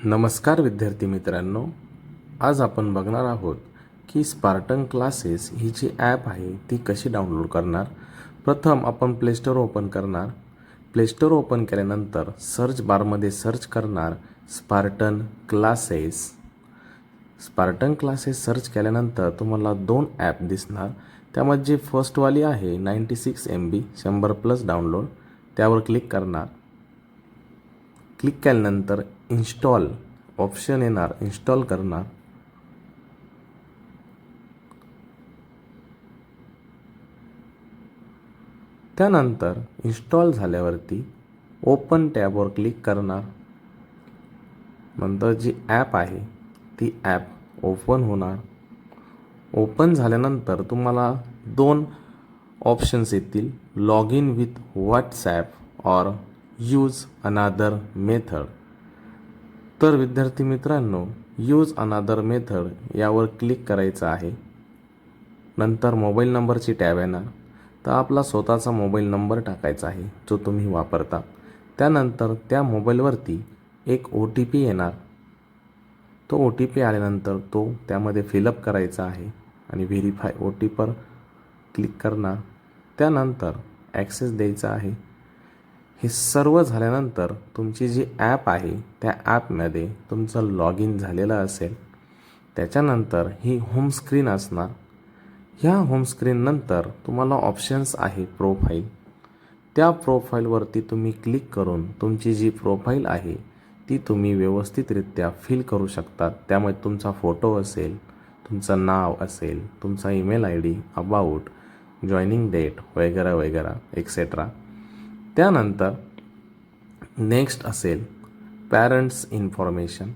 नमस्कार विद्यार्थी मित्रांनो, आज आपण बघणार आहोत की स्पार्टन क्लासेस ही जी ॲप आहे ती कशी डाउनलोड करणार. प्रथम आपण प्ले स्टोअर ओपन करणार. प्ले स्टोअर ओपन केल्यानंतर सर्च बारमध्ये सर्च करणार Spartan classes. Spartan classes search केल्यानंतर तुम्हाला दोन ॲप दिसणार. त्यामध्ये फर्स्टवाली आहे 96 MB 100+ डाउनलोड, त्यावर क्लिक करणार. क्लिक केल्यानंतर इन्स्टॉल ऑप्शन येणार, इन्स्टॉल करणार. त्यानंतर इन्स्टॉल झाल्यावरती ओपन टॅबवर क्लिक करणार. नंतर जी ॲप आहे ती ॲप ओपन होणार. ओपन झाल्यानंतर तुम्हाला दोन ऑप्शन्स येतील, लॉग इन विथ व्हॉट्सॲप और यूज अनादर मेथड. तर विद्यार्थी मित्रांनो, यूज अनादर मेथड यावर क्लिक करायचं आहे. नंतर मोबाईल नंबरची टॅब येणार. तर आपला स्वतःचा मोबाईल नंबर टाकायचा आहे जो तुम्ही वापरता. त्यानंतर त्या मोबाईलवरती एक OTP येणार. तो OTP आल्यानंतर तो त्यामध्ये फिलअप करायचा आहे आणि व्हेरीफाय OTPवर क्लिक करणार. त्यानंतर ॲक्सेस द्यायचा आहे. हे सर्व झाल्यानंतर तुमची जी ॲप आहे त्या ॲपमध्ये तुमचं लॉग इन झालेलं असेल. त्याच्यानंतर ही होम स्क्रीन असणार. ह्या होम स्क्रीननंतर तुम्हाला ऑप्शन्स आहे प्रोफाईल. त्या प्रोफाईलवरती तुम्ही क्लिक करून तुमची जी प्रोफाईल आहे ती तुम्ही व्यवस्थितरित्या फिल करू शकता. त्यामध्ये तुमचा फोटो असेल, तुमचं नाव असेल, तुमचा email ID, about, joining date वगैरे वगैरे एक्सेट्रा. त्यानंतर नेक्स्ट असेल पॅरेंट्स इन्फॉर्मेशन.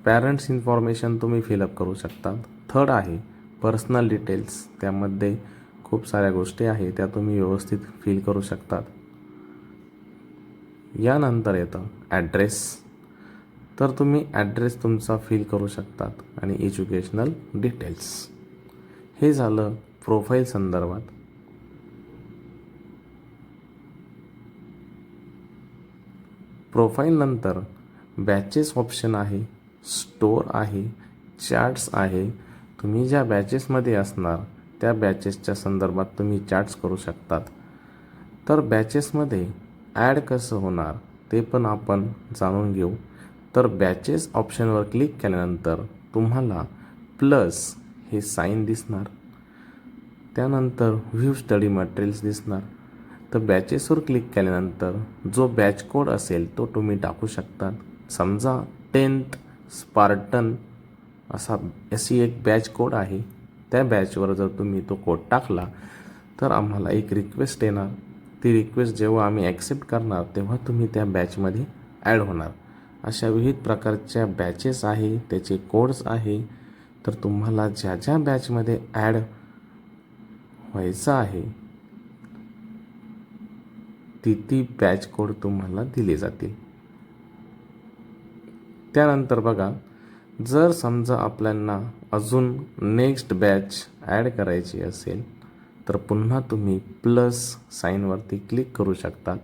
पॅरेंट्स इन्फॉर्मेशन तुम्ही फिलअप करू शकता. थर्ड आहे पर्सनल डिटेल्स. त्यामध्ये खूप साऱ्या गोष्टी आहेत त्या तुम्ही व्यवस्थित फिल करू शकतात. यानंतर येतं ॲड्रेस. तर तुम्ही ॲड्रेस तुमचा फिल करू शकतात आणि एज्युकेशनल डिटेल्स. हे झालं प्रोफाईल संदर्भात. प्रोफाईल नंतर बॅचेस ऑप्शन आहे, स्टोअर आहे, चॅट्स आहे. तुम्ही ज्या बॅचेसमध्ये असणार त्या बॅचेसच्या संदर्भात तुम्ही चॅट्स करू शकतात. तर बॅचेसमध्ये ॲड कसं होणार ते पण आपण जाणून घेऊ. तर बॅचेस ऑप्शनवर क्लिक केल्यानंतर तुम्हाला प्लस हे साईन दिसणार. त्यानंतर व्ह्यू स्टडी मटेरियल्स दिसणार. तर बॅचेसवर क्लिक केल्यानंतर जो बॅच कोड असेल तो तुम्ही टाकू शकता. समजा 10th स्पार्टन अशी एक बॅच कोड आहे. त्या बॅचवर जर तुम्ही तो कोड टाकला तर आम्हाला एक रिक्वेस्ट येणार. ती रिक्वेस्ट जेव्हा आम्ही ॲक्सेप्ट करणार तेव्हा तुम्ही त्या बॅचमध्ये ॲड होणार. अशा विविध प्रकारच्या बॅचेस आहे, त्याचे कोड्स आहे. तर तुम्हाला ज्या ज्या बॅचमध्ये ॲड व्हायचं आहे ती बॅच कोड तुम्हाला दिले जातील. त्यानंतर बघा, जर समजा आपल्याला अजून नेक्स्ट बॅच ॲड करायची असेल तर पुन्हा तुम्ही प्लस साईनवरती क्लिक करू शकतात.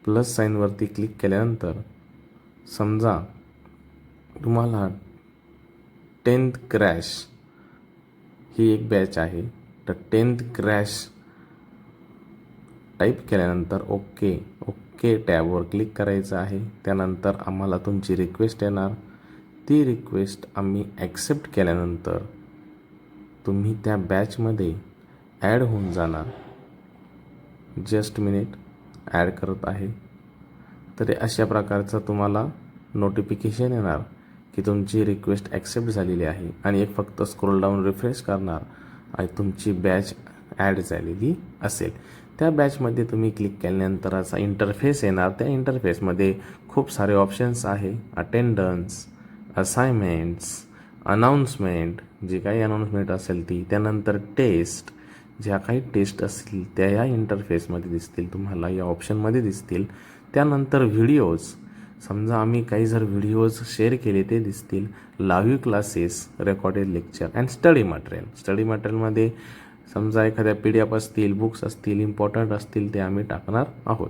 प्लस साईनवरती क्लिक केल्यानंतर समजा तुम्हाला 10th क्रॅश ही एक बॅच आहे. तर 10th क्रॅश टाईप केल्यानंतर ओके टॅबवर क्लिक करायचं आहे. त्यानंतर आम्हाला तुमची रिक्वेस्ट येणार. ती रिक्वेस्ट आम्ही ॲक्सेप्ट केल्यानंतर तुम्ही त्या बॅचमध्ये ॲड होऊन जाणार. जस्ट मिनिट, ॲड करत आहे. तर अशा प्रकारचं तुम्हाला नोटिफिकेशन येणार की तुमची रिक्वेस्ट ॲक्सेप्ट झालेली आहे. आणि एक फक्त स्क्रोल डाऊन रिफ्रेश करणार आणि तुमची बॅच ॲड झालेली असेल. त्या बॅचमध्ये तुम्ही क्लिक केल्यानंतर असा इंटरफेस येणार. त्या इंटरफेसमध्ये खूप सारे ऑप्शन्स आहे. अटेंडन्स, असाइनमेंट्स, अनाऊन्समेंट, जी काही अनाऊन्समेंट असेल ती. त्यानंतर टेस्ट, ज्या काही टेस्ट असतील त्या या इंटरफेसमध्ये दिसतील, तुम्हाला या ऑप्शनमध्ये दिसतील. त्यानंतर व्हिडिओज, समजा आम्ही काही जर व्हिडिओज शेअर केले ते दिसतील. Live classes, recorded lecture and study material. Study मटेरियलमध्ये समजा एखाद्या PDF असतील, बुक्स असतील, इम्पॉर्टंट असतील ते आम्ही टाकणार आहोत.